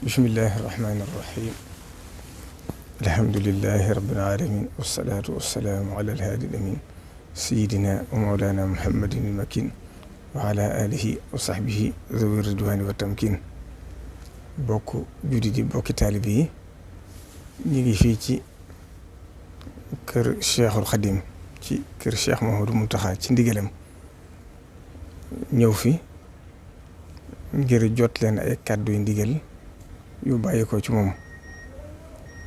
bismillahi irrahmani irrahim alhamdulilahi rabbil alamin wasalaatu wasalaamu ala alhaadi amin sayidina wa mawlana muhammadin ilmakin wa ala alihi wa sahbihi zawi ridwani wa tamkin bokk judi di bokki taalibe yi ñu ngi fii ci kër Cheikhul Khadim ci kër Cheikh Mouhamadou Mountakha ci ndigalam ñëw fi ngir jot leen ay kàddu yu ndigal yu bàyyi ko ci moom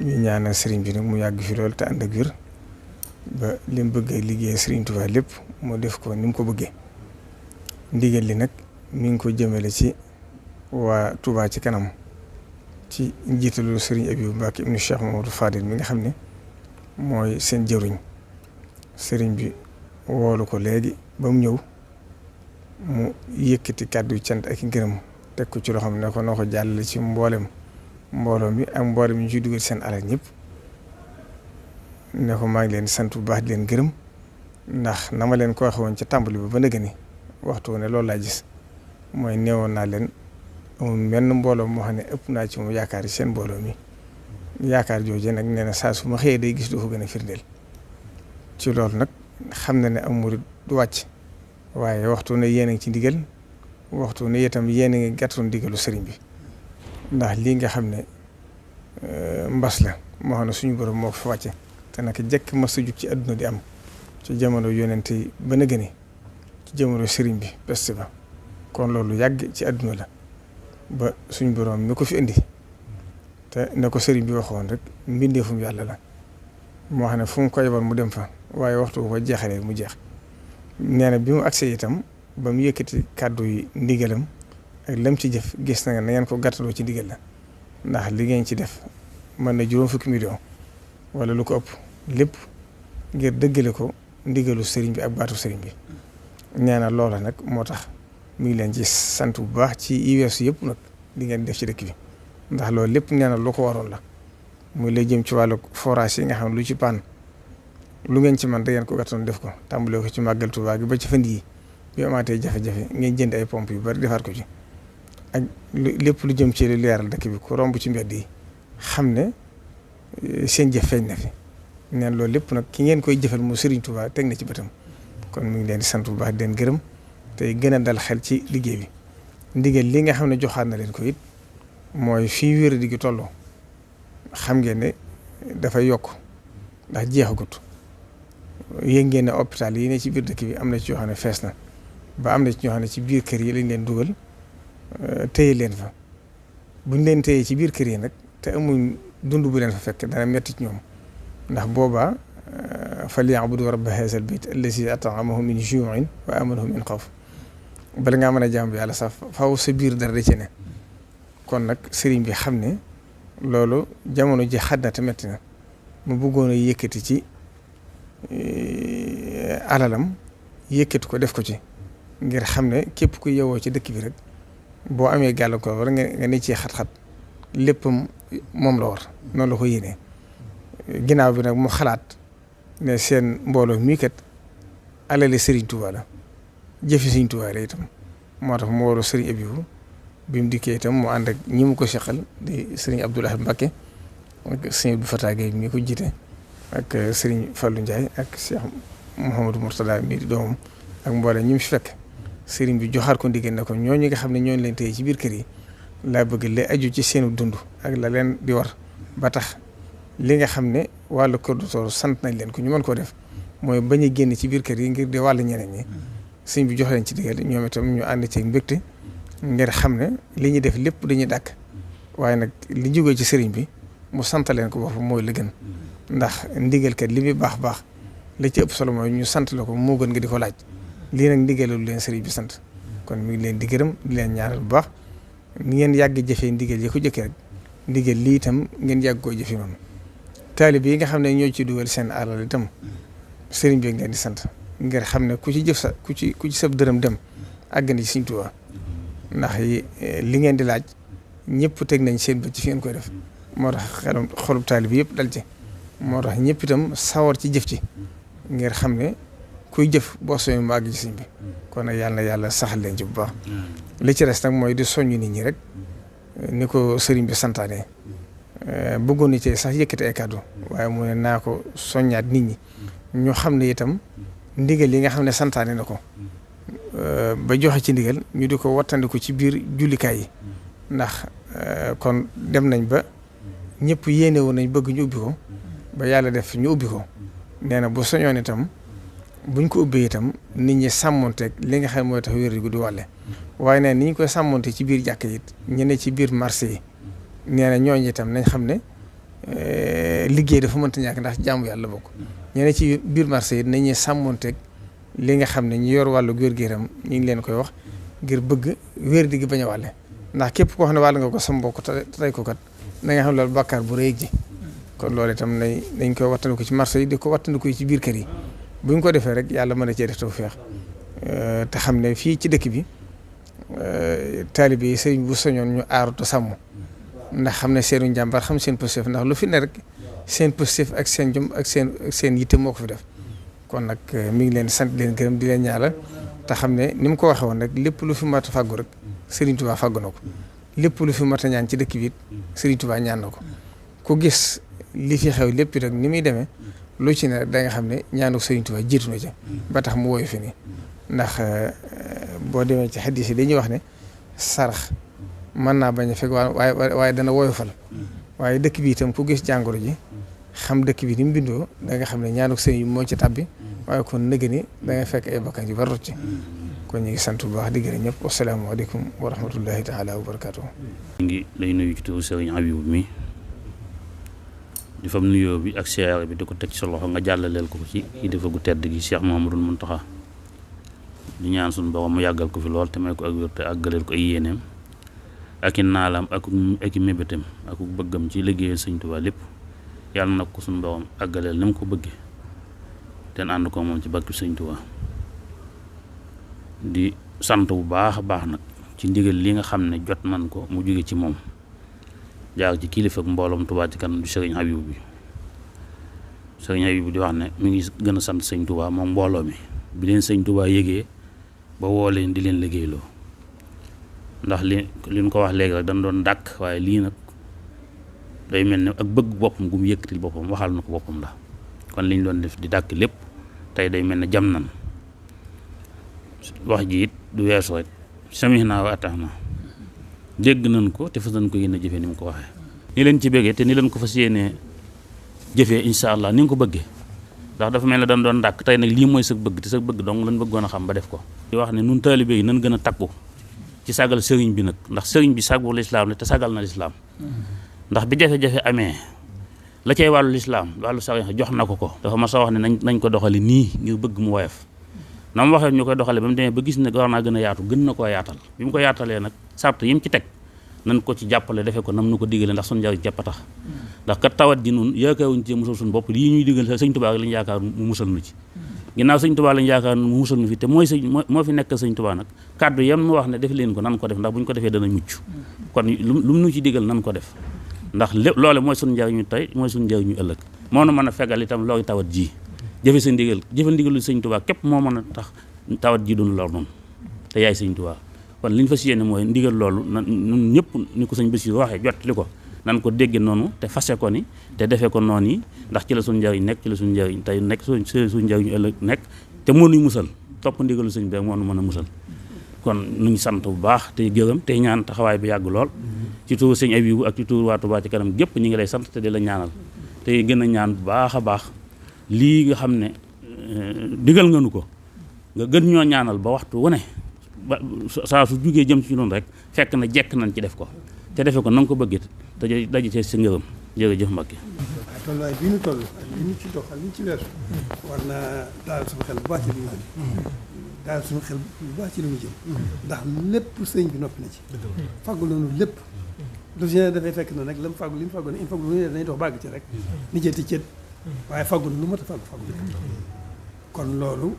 ñu ñaanal sëriñ bi nag mu yàgg fi lool te ànd ak wér ba li mu bëggee liggéey sëriñ Tuubaa lépp mu def ko ni mu ko bëggee ndigal li nag mi ngi ko jëmale ci waa Touba ci kanam ci njiitalu sëriñ Abibu Mbàkke ibnu Cheikh Mamadou Fadil mi nga xam ne mooy seen jëruñ sëriñ bi woolu ko léegi ba mu ñëw mu yëkkati kàddu cant ak ngërëm teg ko ci loo xam ne ko noo ko jàllale ci mbooloo mi ak mboolem ñu ciy dugal seen alal ñëpp ne ko maa ngi leen sant bu baax di leen gërëm ndax na ma leen ko waxee woon ca tàmbali ba nëgë ni waxtu ne loolu laa gis mooy neewoon naa leen amul menn mbooloo moo xam ne ëpp naa ci moom yaakaar yi seen mbooloo mi yaakaar jooju nag nee na saa su ma xëyee day gis du ko gën a firndeel ci loolu nag xam na ne am murid du wàcc waaye waxtu ne yéen a ngi ci ndigal waxtu ne itam yéen a ngi gàttoon ndigalu sëriñ bi ndax lii nga xam ne mbas la moo xam ne suñu borom moo ko fa wàcce te nag jekk mas a jug ci àdduna di am ci jamono yonente yi ba na gëne ci jamono sëriñ bi peste ba kon loolu yàgg ci àdduna la ba suñu borom mi ko fi indi te ne ko sëriñ bi waxoon rek mbindeefum yàlla la moo xam ne fu mu ko yebal mu dem fa waaye waxtu bu ko jeexalee mu jeex nee na bi mu agsee itam ba mu yëkkati kàddu yi ndigalam ak lam ci jëf gis na ngeen ko gàttaloo ci ndigal la ndax li ngeen ci def mën na juróom fukki million wala lu ko ëpp lépp ngir dëggale ko ndigalu sëriñ bi ak baatu sëriñ bi nee na loola nag moo tax mu ngi leen ci sant bu baax ci weesu yëpp nag li ngeen def ci dëkk bi ndax loolu lépp nee na lu ko waroon la muy lay jëm ci wàllu forage yi nga xam ne lu ci paan lu ngeen ci man da ngeen ko gàttoon def ko tàmbalee ko ci màggal Tuubaa gi ba ci fan yii bi amaatee jafe-jafe ngeen jënd ay pompe yu bari defaat ko ci ak lépp lu jëm ci lu leeral dëkk bi ku romb ci mbedd yi xam ne seen jëf feeñ na fi neen loolu lépp nag ki ngeen koy jëfal mu Serigne Touba teg na ci bëtam kon mu ngi leen di sant bu baax di leen gërëm tey gën a dal xel ci liggéey bi ndigal li nga xam ne joxaat na leen ko it mooy fii wér di gi tolloo xam ngeen ne dafay yokk ndax jeexagut yéen ngeen ne hôpital yi ne ci biir dëkk bi am na ci yoo xam ne fees na ba am na ci ñoo xam ne ci biir kër yi lañ leen dugal téye leen fa buñ leen téye ci biir kër yi nag te amuñ dund bu leen fa fekk dana metti ci ñoom ndax boobaa falyabudu rabba haazal bayt allazi at'amahum min juu'in wa aamanahum min xawf bala ngaa mën a jàmm yàlla sax faaw sa biir dara da ci ne kon nag sëriñ bi xam ne loolu jamono ji xat na te metti na mu bëggoon a yëkkati ci alalam yëkkati ko def ko ci ngir xam ne képp ku yewoo ci dëkk bi rek boo amee gàllankoor war nga ne ci xat-xat léppam moom la war noonu la ko yéenee ginnaaw bi nag mu xalaat ne seen mbooloo mii kat alale Serigne Touba la jëfi Serigne Touba la itam moo tax mu waru Serigne Abibu bi mu dikkee itam mu ànd ak ñi mu ko seqal di Serigne Abdoul Ahad Mbacké ak Serigne Abdou Fatah Gueye mi ko jiite ak Serigne Fallou Ndiaye ak Cheikh Mouhamadou Mourtada mi di doomam ak mboole ñi mu fi fekk Serigne bi joxaat ko ndigal ne ko ñooñu nga xam ne ñooñu leen téye ci biir kër yi laa bëgg la aju ci seenu dund ak la leen di war ba tax li nga xam ne wàllu kër docteur sant nañ leen ko ñu mën koo def mooy bañ a génn ci biir kër yi ngir di wàllu ñeneen ñi sëñ bi jox leen ci digal ñoom itam ñu ànd ci mbégte ngir xam ne li ñuy def lépp dañuy dàkk waaye nag li jógee ci sëriñ bi mu sant leen ko boppam mooy la gën ndax ndigal kat li muy baax baax la ci ëpp solo mooy ñu sant la ko moo gën nga di ko laaj lii nag ndigalul leen sëriñ bi sant kon mi ngi leen di gërëm di leen ñaanal bu baax ni ngeen yàgg jëfee ndigal yi ko jëkkee rek ndigal lii itam ngeen yàgg koo jëfee noonu taalibe yi nga xam ne ñoo ci dugal seen alal itam sëriñ bi ngeen di sant ngir xam ne ku ci jëf sa ku ci sab dërëm dem àgg na ci Sëriñ Tuubaa ndax li ngeen di laaj ñëpp teg nañ seen bët ci fi ngeen koy def moo tax xolub taalibe yëpp dal ci moo tax ñëpp itam sawar ci jëf ci ngir xam ne kuy jëf boo soñu mu àgg ci sëriñ bi kon nag yàlla na yàlla saxal leen ci bu baax li ci res nag mooy di soññ nit ñi rek ni ko sëriñ bi santaane bëggoon na ci sax yëkkati ay kàddu waaye mu ne naa ko soññaat nit ñi ñu xam ne itam ndigal yi nga xam ne santaane na ko ba joxe ci ndigal ñu di ko wattandiku ci biir jullikaay yi ndax kon dem nañ ba ñëpp yéene woon nañ bëgg ñu ubbi ko ba yàlla def ñu ubbi ko nee na bu soñoon itam buñ ko ubbee itam nit ñi sàmmonteeg li nga xam mooy tax wér gu du wàlle waaye nee ni ñu koy sàmmonte ci biir jàkk yi ñu ne ci biir marché yi nee na ñooñu itam nañ xam ne liggéey dafa mënta ñàkk ndax jaamu yàlla bokk ñu ne ci biir marché yi nañuy sàmmonteeg li nga xam ne ñu yor wàllu wér-gu-yaram ñu ngi leen koy wax ngir bëgg wér di gi bañ a wàlle ndax képp koo xam ne wàll nga ko sa mbokk tey ko kat na nga xam loolu bàkkaar bu rëy ji kon loolu itam nañ koy wattandiku ci marché yi di ko wattandiku ci biir kër yi buñ ko defee rek yàlla mën a cee def tawfeex te xam ne fii ci dëkk bi taalibe yi sëriñ bu soñoon ñu aaru te sàmm ndax xam ne seenu njàmbar xam seen positif ndax lu fi ne rek seen positif ak seen jom ak seen yitte moo ko fi def kon nag mi ngi leen sant leen gërëm di leen ñaanal te xam ne ni mu ko waxee woon rek lépp lu fi mat a fàggu rek Serigne Touba fàggu na ko lépp lu fi mat a ñaan ci dëkk bi it Serigne Touba ñaan na ko ku gis li fi xew lépp rek ni muy demee lu ci ne rek da nga xam ne ñaanu Serigne Touba jiitu na ca ba tax mu woyu fi nii ndax boo demee ci xaddis yi dañuy wax ne sarax mën naa bañ a fekk waaye dana woyofal waaye dëkk bi itam ku gis jàngoro ji xam dëkk bi ni mu bindoo da nga xam ne ñaanu Serigne moo ci tabbi waaye kon nëgg ni da nga fekk ay bakkan yu bari rot ci kon ñu ngi sant bu baax di gërëm ñëpp wasalaamaaleykum wa rahmatullahi taala wa barakaatu. ñu ngi lay nuyu ci turu Serigne Habibou mi di fam nuyoo bi ak siyaare bi di ko teg ci sa loxo nga jàllaleel ko ci kilifa gu tedd gi Cheikh Mouhamadoul Mountakha di ñaan suñu borom mu yàggal ko fi lool te may ko ak wér te àggaleel ko ay yéeneem ak i naalam ak i mébétam ak bëggam ci liggéeyal Sëñ Tuubaa lépp yàlla nag ko suñu borom àggaleel ni mu ko bëggee te ànd ko moom ci barke Sëñ Tuubaa di sant bu baax a baax nag ci ndigal li nga xam ne jot man ko mu jóge ci moom jaar ci kilifa ak mbooloom Touba ci kanam du Serigne Habibou bi di wax ne mi ngi gën a sant Sëñ Tuubaa moom mbooloo mi bi leen Sëñ Tuubaa yëgee ba woo leen di leen liggéeyloo ndax liñ ko wax léegi rek dañ doon dàkk waaye lii nag day mel ne ak bëgg boppam gu mu yëkkatil boppam waxal na ko boppam la kon liñ doon def di dàkk lépp tey day mel ne jam nan wax ji it du weesu rek samihna wa ata'na dégg nañ ko te fas nañ ko yéene jëfee ni mu ko waxee ni leen ci bëggee te ni leen ko fas yéenee jëfee incha allah ni nga ko bëggee ndax dafa mel ne dañ doon dàkk tey nag lii mooy sa bëgg te sa bëgg dong lañ bëggoon a xam ba def ko di wax ne nun taalibe yi nañ gën a takku ci sagal sëriñ bi nag ndax sëriñ bi sagu lislaam la te sagal na lislaam ndax bi jafe-jafe amee la cay wàllu lislaam wàllu sariya jox na ko dafa ma sa wax ne nañ ko doxale nii ngir bëgg mu woyof na mu waxee ñu koy doxale ba mu demee ba gis ne war naa gën a yaatu gën na koo yaatal bi mu ko yaatalee nag sart yi mu ci teg nañ ko ci jàppale defee ko nam nu ko digale ndax suñu njariñ jàpp a tax ndax kat tawat ji nun yaakaaruñ ci musal suñu bopp lii ñuy digal Sëñ Tuubaa lañu yaakaar mu musal nu ci ginnaaw Sëñ Tuubaa lañu yaakaar mu musal nu fi te moo fi nekk Sëñ Tuubaa nag kàddu yam nu wax ne def leen ko nan ko def ndax bu ñu ko defee dana mucc kon lu mu nu ci digal nan ko def ndax lépp loole mooy suñu njariñu tey mooy suñu njariñu ëllëg moo nu mën a fegal itam loolu tawat ji jëfe sa ndigal jëfe ndigalu Sëñ Tuubaa képp moo mën a tax tawat ji duñu lor noonu te yaay Sëñ Tuubaa kon li ñu fas yéene mooy ndigal loolu ñun ñëpp ni ko sëñ Bassirou waxee jot li ko nan ko dégge noonu te fase ko ni te defee ko noonu yi ndax ci la suñu njariñ nekk ci la suñu njariñ tey nekk suñu njariñu ëllëg nekk te mënuñ musal topp ndigalu sëñ bi moo nu mën a musal kon nu ngi sant bu baax te gërëm te ñaan taxawaay bi yàgg lool ci tuur sëñ Habibou ak ci tuur waa Touba ci kanam gépp ñu ngi lay sant te di la ñaanal te gën a ñaan bu baax a baax lii nga xam ne digal nga nu ko nga gën ñoo ñaanal ba waxtu wu ne ba saa su jugee jëm ci noonu rek fekk na jekk nañ ci def ko te defe ko na nga ko bëggee te daje ci sa ngërëm jërëjëf Mbacke. tolluwaay bii ñu toll ak li ñu ci doxal li ñu ci weesu war naa daal suñu xel bu baax ci li ñu jëm daal suñu xel bu baax ci li ñu jëm ndax lépp sëñ bi noppi na ci fàggu loonu lépp lu si ne dafay fekk na nag la mu fàggu li mu fàggu ne il faut que lu ne dañuy dox bàgg ci rek ni jëti cët waaye fàggu na lu mat a fàggu kon loolu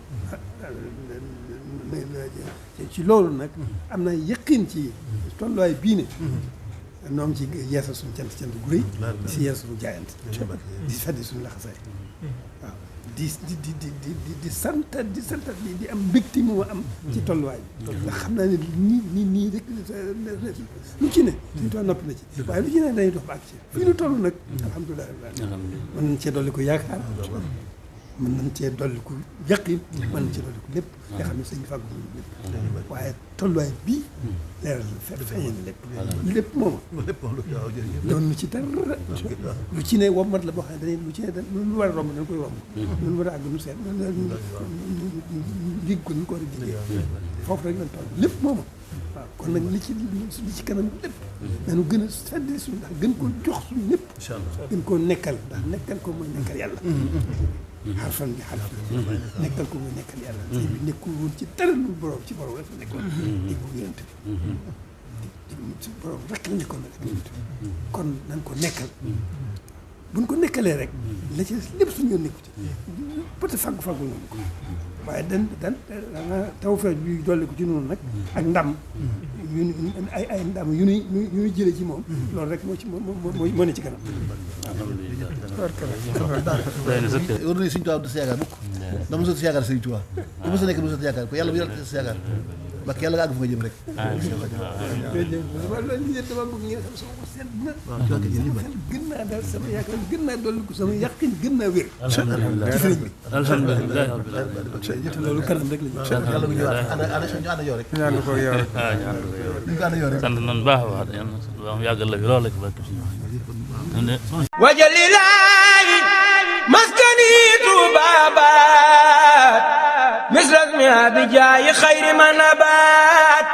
ci loolu nag am na yëqin ci tolluwaay bii ne noo ngi ci yeesal suñu cant gu rëy di si yeesal suñu jaayante di feddi suñu laxasaay waaw di sant di am mbégte mu am ci tolluwaay bi ndax xam naa ne nii rek lu ci ne suñu tool noppi na ci waaye lu ci ne dañuy dox ba ak ci fii nu toll nag alhamdulilah mën nañ cee dolli ko yaakaar mën nañ cee dolli ko yaqin mën nañ cee dolli ko lépp nga xam ne sëñ bi fàggu lépp waaye tolluwaay bii leeral feeñee na lépp mooma doon ci dara lu ci ne wommat la boo xam ne dañuy lu ci ne lu war a romb dañ koy romb lu war a àgg nu seet ligg ko ñu ko war a liggéey foofu rek lañ toll lépp mooma waaw kon nag li ci kanam lépp nañu gën a feddi suñu ndax gën koo jox suñu lépp gën koo nekkal ndax nekkal ko mooy nekkal yàlla xarfan bi xarf nekkal ko mooy nekkal yàlla sëñ bi nekkul woon ci dara lu borom ci borom rek la nekkoon di bu yonent bi ci borom rek la nekkoon rek yonent bi kon nañ ko nekkal buñ ko nekkalee rek la ci lépp suñu yoon nekku ci peut-être fàggu noonu ko waaye dan tawfeex bi dolli ko ci noonu nag ak ndam ay ndam yu ñuy jëlee ci moom loolu rek moo ci moo ne ci kanam war nañu Sëñ Tuubaa du sa yaakaar mukk dama mos a yaakaar Sëñ Tuubaa bu mos a nekk mos a yaakaar ko yàlla bu yàlla sa yaakaar ba yàlla nga àgg fu nga jëm rek loolu yéen dama bëgg ngeen xam sama ko seet na gën naa daal sama yaakaar gën naa dolli ko sama yàqin gën naa wér ci sëriñ bi alhamdulilah loolu kanam rek la yàlla bu ñu wax ñu ànd yow rek ñaan ko yow rek ñu ànd yow rek sant nañu baax a baax yàlla yàggal la fi loolu la ci barke wajalilaayi maskani tuubaabaat misras mi abijaayi xayri ma nabaat